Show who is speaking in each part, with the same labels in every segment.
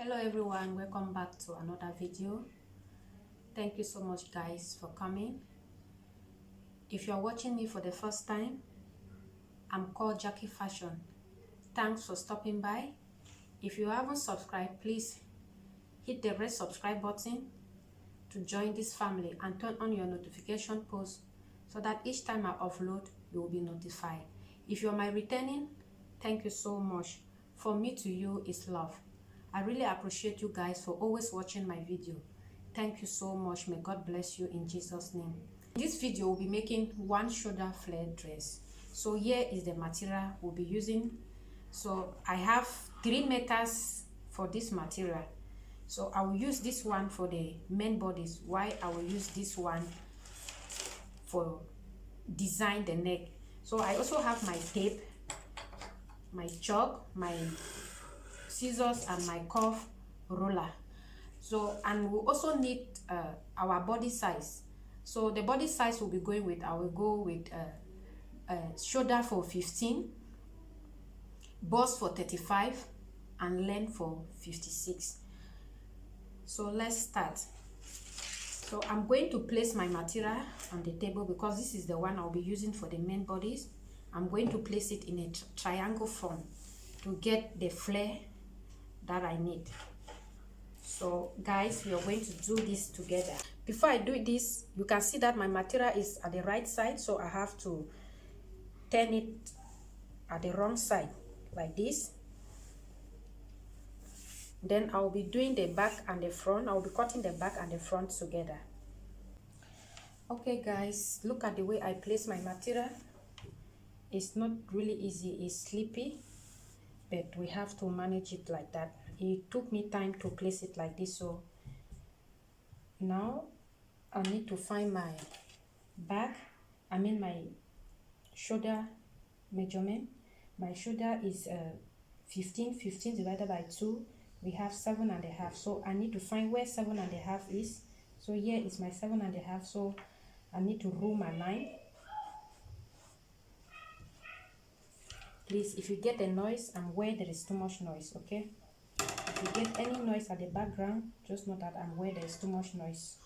Speaker 1: Hello everyone, welcome back to another video. Thank you so much guys for coming. If you're watching me for the first time, I'm called Jacki Fashion. Thanks for stopping by. If you haven't subscribed, please hit the red subscribe button to join this family and turn on your notification post so that each time I upload you will be notified. If you're my returning, thank you so much. From me to you is love. I really appreciate you guys for always watching my video. Thank you so much. May God bless you in Jesus' name. In this video, we'll be making one shoulder flare dress. So here is the material we'll be using. So I have 3 meters for this material. So I will use this one for the main bodies, while I will use this one for design the neck. So I also have my tape, my chalk, my scissors and my curve roller. So, and we also need our body size. So the body size will be going with, I will go with shoulder for 15, bust for 35 and length for 56. So let's start. So I'm going to place my material on the table because this is the one I'll be using for the main bodies. I'm going to place it in a triangle form to get the flare that I need. So guys, we are going to do this together. Before I do this, you can see that my material is at the right side, so I have to turn it at the wrong side like this. Then I'll be doing the back and the front. I'll be cutting the back and the front together. Okay guys, look at the way I place my material. It's not really easy, it's sleepy, but we have to manage it like that. It took me time to place it like this. So now I need to find my back, my shoulder measurement. My shoulder is 15 divided by 2, we have 7.5. So I need to find where 7.5 is. So here is my 7.5. So I need to rule my line. Please, if you get a noise, I'm where there is too much noise, okay? If you get any noise at the background, just know that I'm where there is too much noise.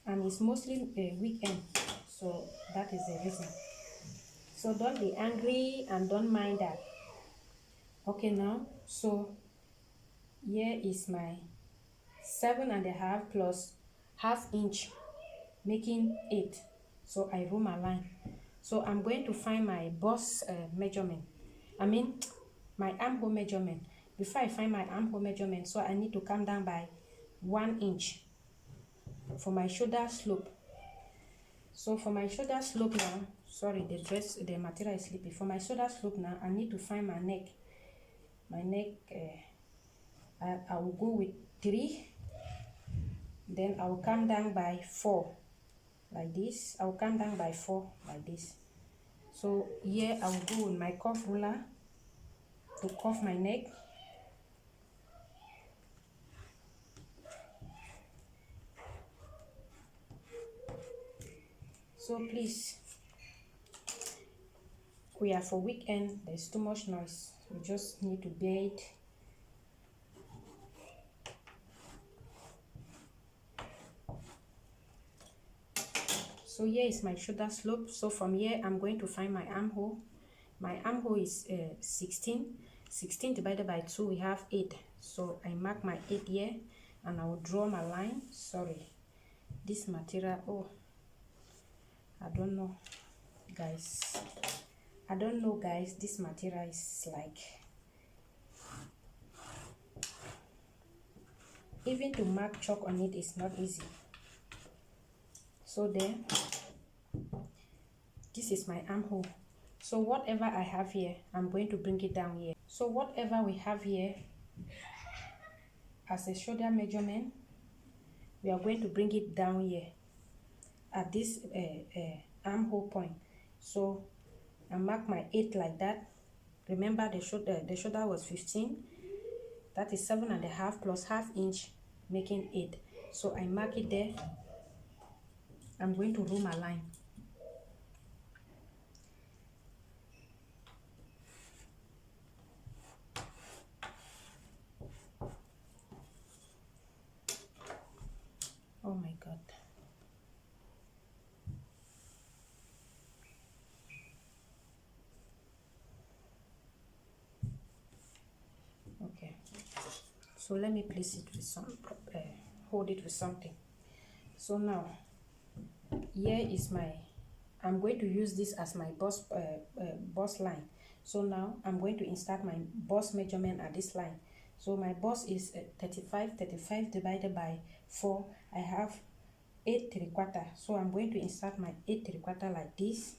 Speaker 1: And it's mostly a weekend, so that is the reason. So don't be angry and don't mind that. Okay, now, so here is my 7.5 plus ½ inch, making 8. So I rule my line. So I'm going to find my bust measurement. My armhole measurement. Before I find my armhole measurement, so I need to come down by 1 inch for my shoulder slope. So for my shoulder slope now, sorry, the material is sleepy. For my shoulder slope now, I need to find my neck. My neck, I will go with 3. Then I will come down by 4, like this. I will come down by 4, like this. So here I will go with my curve ruler to curve my neck. So please, we are for weekend, there's too much noise. We just need to bear it. So here is my shoulder slope. So from here, I'm going to find my armhole. My armhole is 16. 16 divided by 2, we have 8. So I mark my 8 here, and I will draw my line. Sorry, this material, oh, I don't know, guys. I don't know, guys. This material is like, even to mark chalk on it is not easy. So there, this is my armhole. So whatever I have here, I'm going to bring it down here. So whatever we have here as a shoulder measurement, we are going to bring it down here at this armhole point. So I mark my 8 like that. Remember the shoulder was 15. That is 7.5 plus ½ inch, making 8. So I mark it there. I'm going to rule my line. Okay, so let me place it with some hold it with something. So now here is my, I'm going to use this as my bust line. So now I'm going to insert my bust measurement at this line. So my bust is 35 divided by 4. I have 8 3/4. So I'm going to insert my 8 3/4 like this.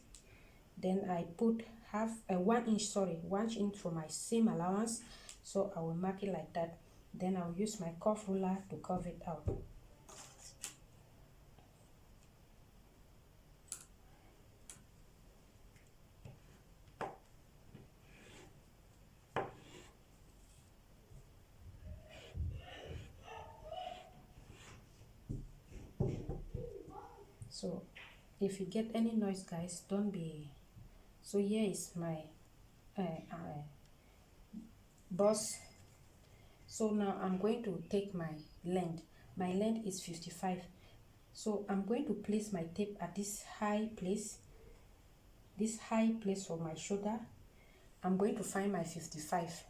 Speaker 1: Then I put 1 inch, 1 inch for my seam allowance. So I will mark it like that. Then I'll use my curve ruler to curve it out. So if you get any noise, guys, don't be. So here is my bust. So now I'm going to take my length. My length is 55. So I'm going to place my tape at this high place for my shoulder. I'm going to find my 55.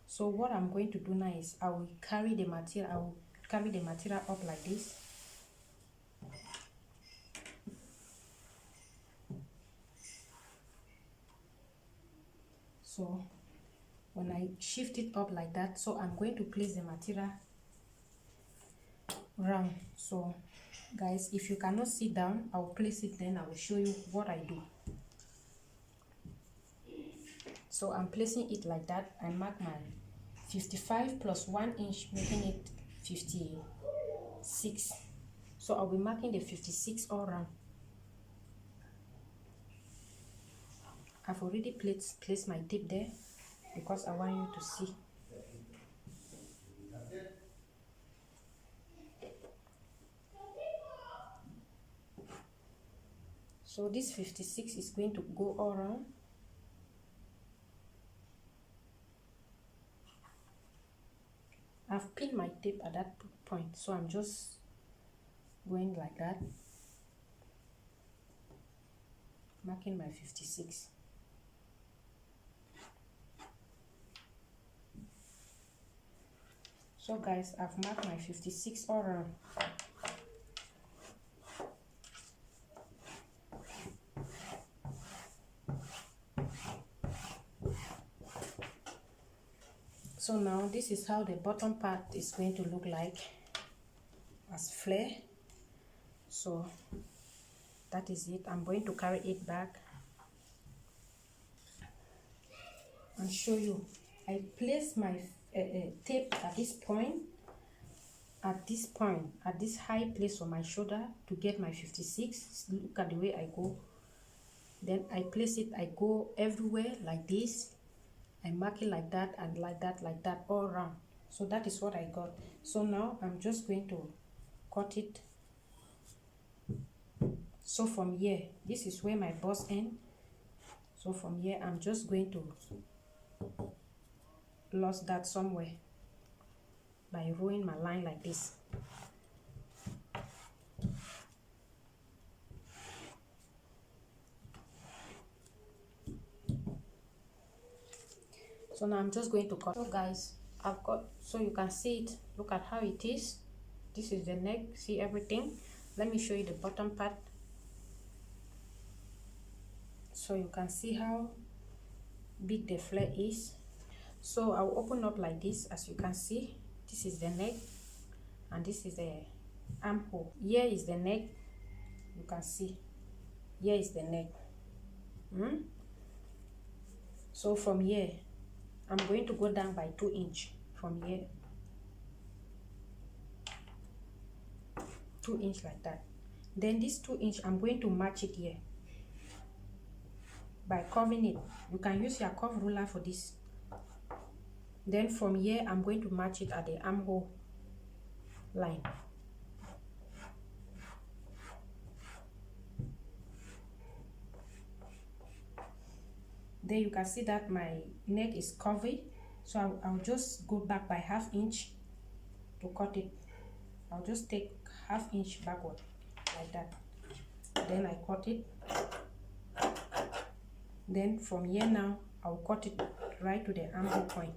Speaker 1: So what I'm going to do now is I will carry the material up like this. So when I shift it up like that, so I'm going to place the material round. So guys, if you cannot sit down, I'll place it, then I will show you what I do. So I'm placing it like that. I mark my 55 plus 1 inch, making it 56. So I'll be marking the 56 all around. I've already placed my tape there because I want you to see. So this 56 is going to go all around. I've pinned my tape at that point, so I'm just going like that, marking my 56. So guys, I've marked my 56 all around. So now this is how the bottom part is going to look like as flare. So that is it. I'm going to carry it back and show you. I place my tape at this high place on my shoulder to get my 56. Look at the way I go. Then I place it, I go everywhere like this. I mark it like that and like that all around. So that is what I got. So now I'm just going to cut it. So from here, this is where my bust ends. So from here, I'm just going to lose that somewhere by rowing my line like this. So now I'm just going to cut. So guys, I've got, so you can see it. Look at how it is. This is the neck. See everything. Let me show you the bottom part. So you can see how big the flare is. So I'll open up like this. As you can see, this is the neck and this is the armhole. Here is the neck. You can see here is the neck. So from here, I'm going to go down by 2 inch from here. 2 inch like that. Then this 2 inch, I'm going to match it here by curving it. You can use your curve ruler for this. Then from here, I'm going to match it at the armhole line. Then you can see that my neck is curvy, so I'll just go back by ½ inch to cut it. I'll just take ½ inch backward like that. Then I cut it. Then from here now, I'll cut it right to the armhole point.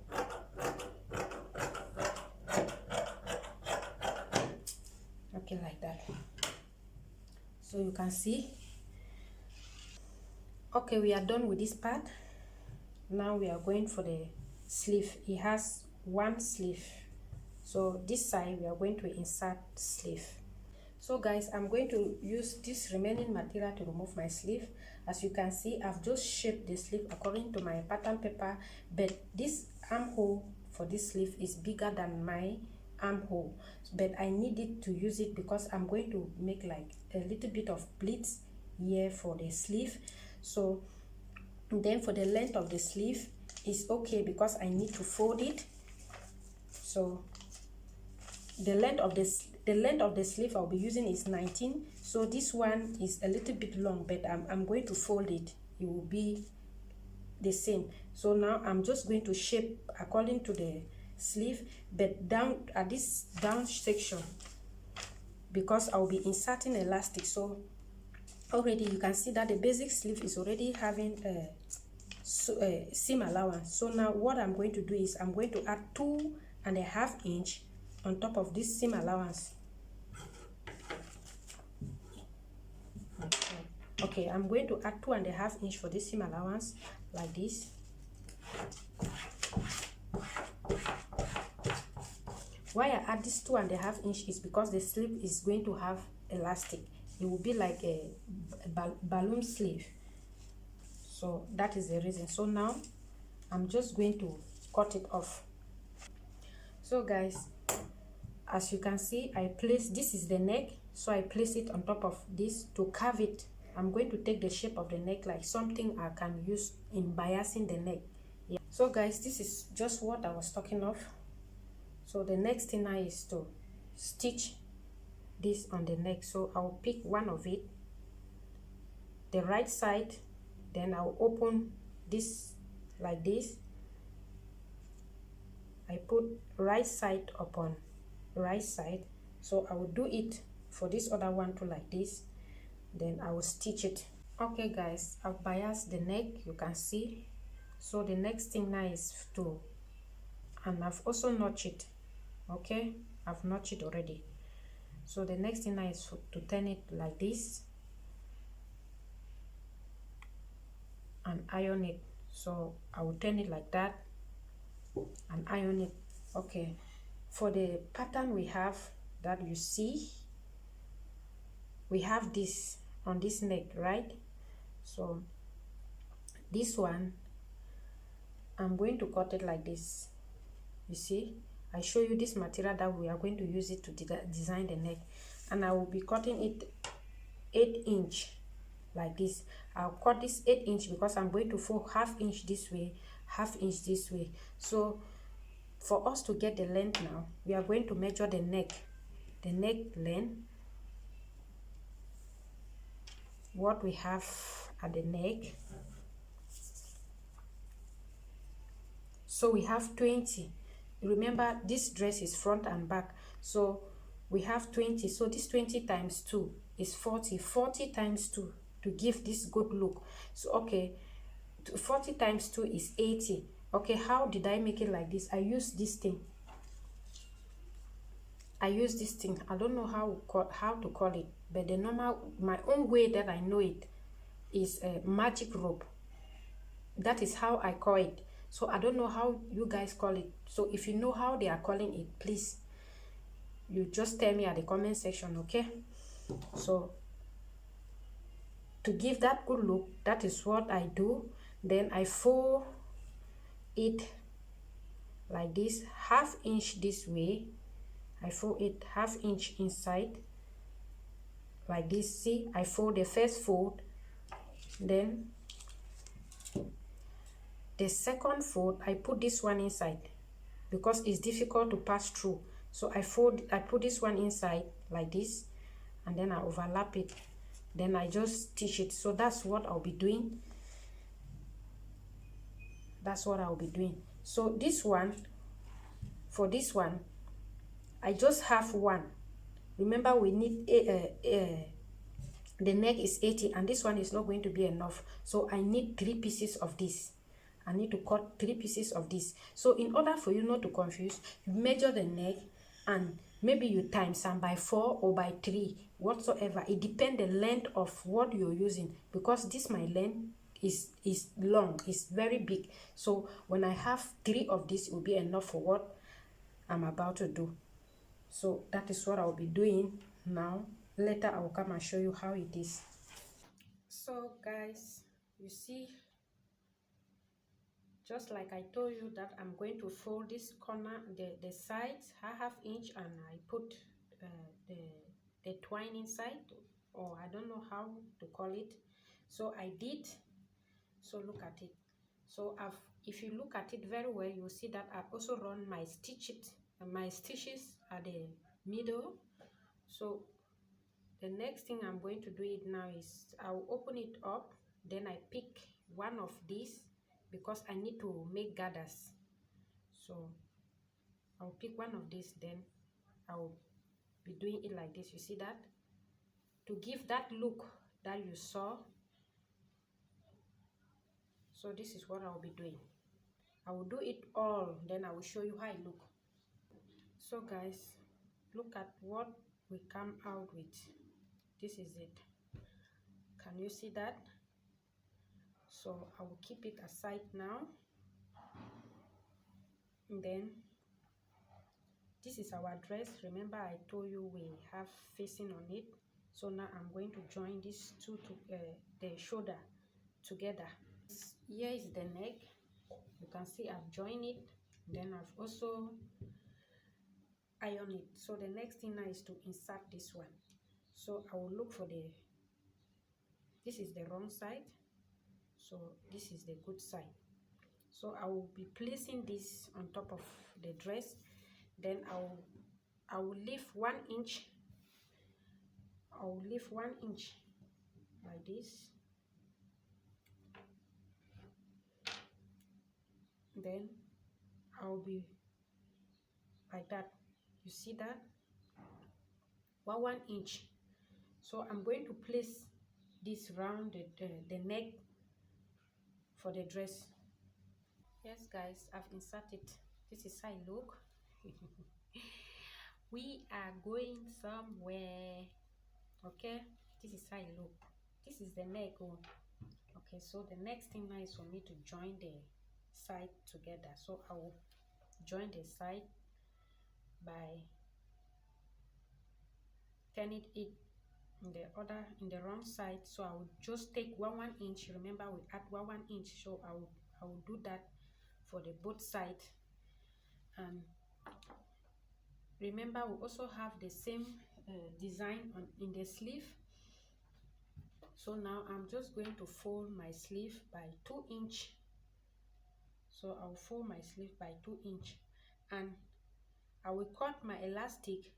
Speaker 1: So you can see. Okay, we are done with this part. Now we are going for the sleeve. It has one sleeve, so this side we are going to insert sleeve. So guys, I'm going to use this remaining material to remove my sleeve. As you can see, I've just shaped the sleeve according to my pattern paper, but this armhole for this sleeve is bigger than my armhole, but I needed to use it because I'm going to make like a little bit of pleats here for the sleeve. So then for the length of the sleeve is okay because I need to fold it. So the length of the sleeve I'll be using is 19, so this one is a little bit long, but I'm going to fold it. It will be the same. So now I'm just going to shape according to the sleeve, but down at this down section, because I'll be inserting elastic. So already you can see that the basic sleeve is already having a seam allowance. So now what I'm going to do is I'm going to add 2.5 inch on top of this seam allowance. Okay, I'm going to add 2.5 inch for this seam allowance like this. Why I add this 2.5 inch is because the sleeve is going to have elastic. It will be like a balloon sleeve. So that is the reason. So now I'm just going to cut it off. So guys, as you can see, I place, this is the neck, so I place it on top of this to carve it. I'm going to take the shape of the neck like something I can use in biasing the neck. Yeah. So guys, this is just what I was talking of. So the next thing now is to stitch this on the neck. So I'll pick one of it, the right side, then I'll open this like this. I put right side upon right side, so I will do it for this other one too like this, then I will stitch it. Okay guys, I've biased the neck, you can see. So the next thing now is to, and I've also notched it. Okay, I've notched it already. So the next thing now is to turn it like this and iron it. So I will turn it like that and iron it. Okay, for the pattern we have that you see, we have this on this neck, right? So this one I'm going to cut it like this. You see, I show you this material that we are going to use it to design the neck, and I will be cutting it 8 inch like this. I'll cut this 8 inch because I'm going to fold ½ inch this way, ½ inch this way. So for us to get the length now, we are going to measure the neck length, what we have at the neck. So we have 20. Remember, this dress is front and back, so we have 20. So this 20 times 2 is 40. 40 times 2 to give this good look. So okay, 40 times 2 is 80. Okay, how did I make it like this? I use this thing. I don't know how to call it, but the normal, my own way that I know it is a magic rope. That is how I call it. So I don't know how you guys call it. So if you know how they are calling it, please, you just tell me at the comment section, okay? So to give that good look, that is what I do. Then I fold it like this, ½ inch this way. I fold it ½ inch inside like this. See, I fold the first fold, then the second fold I put this one inside because it's difficult to pass through. So I put this one inside like this, and then I overlap it, then I just stitch it. So that's what I'll be doing. So this one, for this one, I just have one. Remember, we need the neck is 80 and this one is not going to be enough, so I need 3 pieces of this. I need to cut 3 pieces of this. So in order for you not to confuse, you measure the neck and maybe you times them by 4 or by 3 whatsoever. It depends the length of what you're using, because this my length is long, it's very big. So when I have 3 of this, it will be enough for what I'm about to do. So that is what I'll be doing now. Later I will come and show you how it is. So guys, you see, just like I told you that I'm going to fold this corner, the sides, 1/2 inch, and I put the twine inside, or I don't know how to call it. So I did. So look at it. So if you look at it very well, you'll see that I've also run my stitches at the middle. So the next thing I'm going to do it now is I'll open it up, then I pick one of these because I need to make gathers. So I'll pick one of these, then I'll be doing it like this. You see that? To give that look that you saw. So this is what I'll be doing. I will do it all, then I will show you how it look. So guys, look at what we come out with. This is it. Can you see that? So I will keep it aside now. And then this is our dress. Remember I told you we have facing on it. So now I'm going to join these two to the shoulder together. Here is the neck. You can see I've joined it, then I've also ironed it. So the next thing now is to insert this one. So I will look for this is the wrong side, so this is the good side. So I will be placing this on top of the dress, then I will leave 1 inch. I will leave 1 inch like this, then I'll be like that. You see that? 1 inch. So I'm going to place this round the neck for the dress. Yes guys, I've inserted. This is how it look. We are going somewhere. Okay, this is how it look. This is the neck. Oh. Okay, so the next thing now is for me to join the side together. So I will join the side by turning it in the wrong side. So I will just take 1 inch. Remember we add 1 inch, so I will do that for the both sides. And remember we also have the same design in the sleeve. So now I'm just going to fold my sleeve by 2 inch. So I'll fold my sleeve by 2 inch, and I will cut my elastic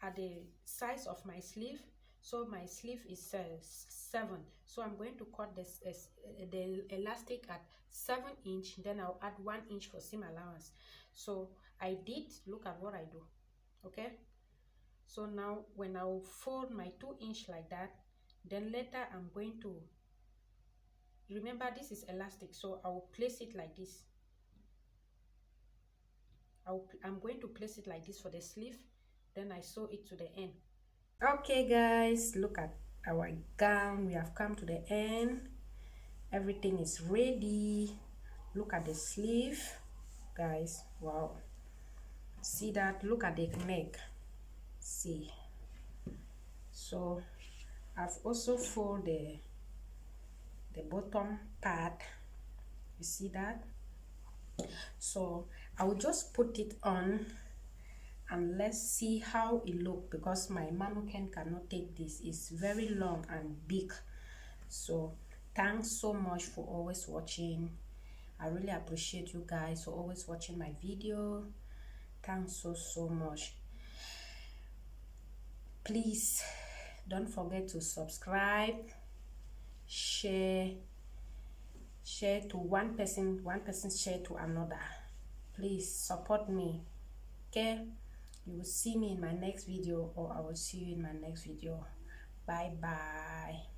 Speaker 1: at the size of my sleeve. So my sleeve is 7, so I'm going to cut the elastic at 7 inch, then I'll add 1 inch for seam allowance. So I did, look at what I do. Okay, so now when I'll fold my 2 inch like that, then later I'm going to, remember this is elastic, so I will place it like this. I'm going to place it like this for the sleeve, then I sew it to the end. Okay guys, look at our gown. We have come to the end. Everything is ready. Look at the sleeve guys. Wow, see that? Look at the neck. See, so I've also folded the bottom part. You see that? So I will just put it on and let's see how it look, because my mannequin cannot take this. It's very long and big. So thanks so much for always watching. I really appreciate you guys for always watching my video. Thanks so much. Please don't forget to subscribe, share to one person share to another. Please support me. Okay, you will see me in my next video, or I will see you in my next video. Bye bye.